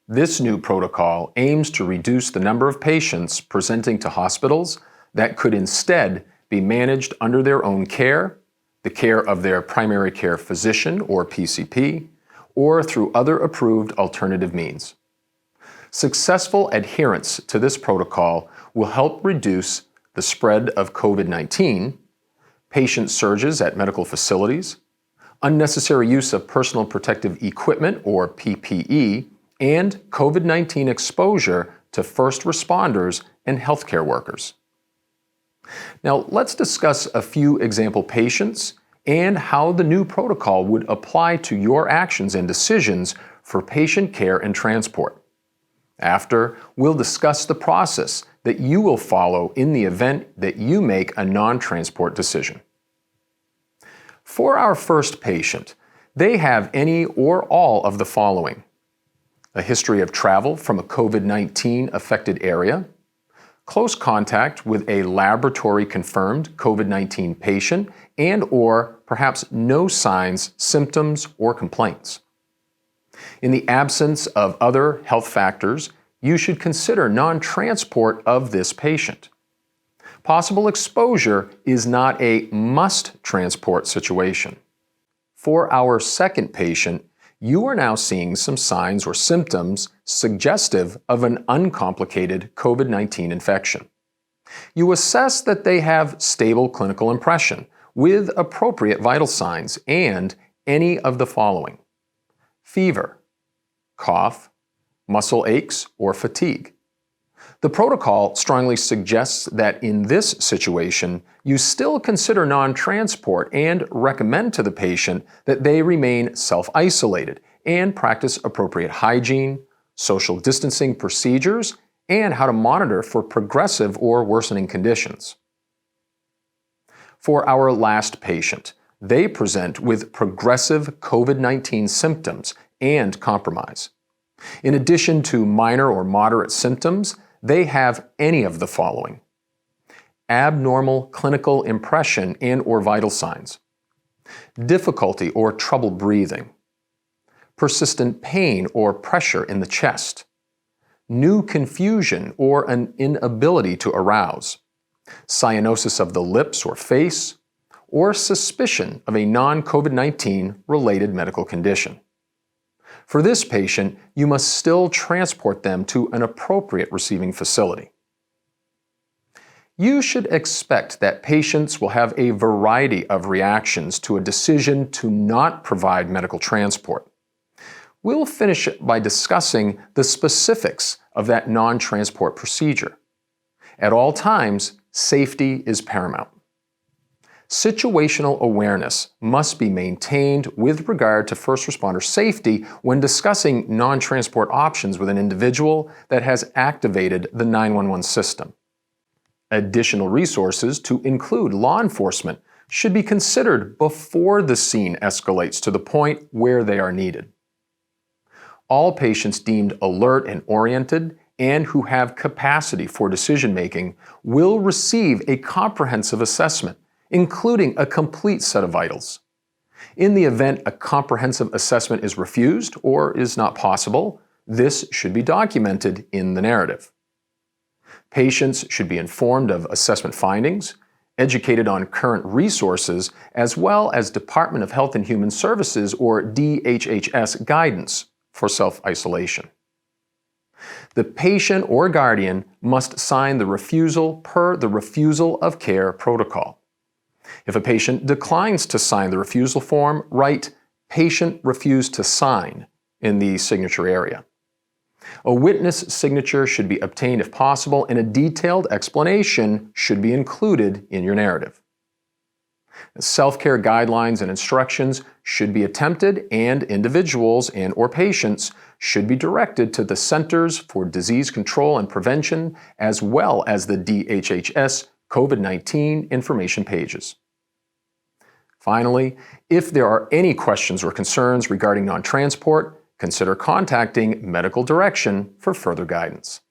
This new protocol aims to reduce the number of patients presenting to hospitals that could instead be managed under their own care, the care of their primary care physician or PCP, or through other approved alternative means. Successful adherence to this protocol will help reduce the spread of COVID-19, patient surges at medical facilities, unnecessary use of personal protective equipment or PPE, and COVID-19 exposure to first responders and healthcare workers. Now, let's discuss a few example patients and how the new protocol would apply to your actions and decisions for patient care and transport. After, we'll discuss the process that you will follow in the event that you make a non-transport decision. For our first patient, they have any or all of the following: a history of travel from a COVID-19 affected area, close contact with a laboratory-confirmed COVID-19 patient, and or perhaps no signs, symptoms, or complaints. In the absence of other health factors, you should consider non-transport of this patient. Possible exposure is not a must-transport situation. For our second patient, you are now seeing some signs or symptoms suggestive of an uncomplicated COVID-19 infection. You assess that they have stable clinical impression with appropriate vital signs and any of the following: fever, cough, muscle aches, or fatigue. The protocol strongly suggests that in this situation, you still consider non-transport and recommend to the patient that they remain self-isolated and practice appropriate hygiene, social distancing procedures, and how to monitor for progressive or worsening conditions. For our last patient, they present with progressive COVID-19 symptoms and compromise. In addition to minor or moderate symptoms, they have any of the following: abnormal clinical impression and or vital signs, difficulty or trouble breathing, persistent pain or pressure in the chest, new confusion or an inability to arouse, cyanosis of the lips or face, or suspicion of a non-COVID-19 related medical condition. For this patient, you must still transport them to an appropriate receiving facility. You should expect that patients will have a variety of reactions to a decision to not provide medical transport. We'll finish by discussing the specifics of that non-transport procedure. At all times, safety is paramount. Situational awareness must be maintained with regard to first responder safety when discussing non-transport options with an individual that has activated the 911 system. Additional resources, to include law enforcement, should be considered before the scene escalates to the point where they are needed. All patients deemed alert and oriented and who have capacity for decision-making will receive a comprehensive assessment, including a complete set of vitals. In the event a comprehensive assessment is refused or is not possible, this should be documented in the narrative. Patients should be informed of assessment findings, educated on current resources, as well as Department of Health and Human Services or DHHS guidance for self-isolation. The patient or guardian must sign the refusal per the refusal of care protocol. If a patient declines to sign the refusal form, write "Patient refused to sign" in the signature area. A witness signature should be obtained if possible, and a detailed explanation should be included in your narrative. Self-care guidelines and instructions should be attempted, and individuals and/or patients should be directed to the Centers for Disease Control and Prevention as well as the DHHS COVID-19 information pages. Finally, if there are any questions or concerns regarding non-transport, consider contacting medical direction for further guidance.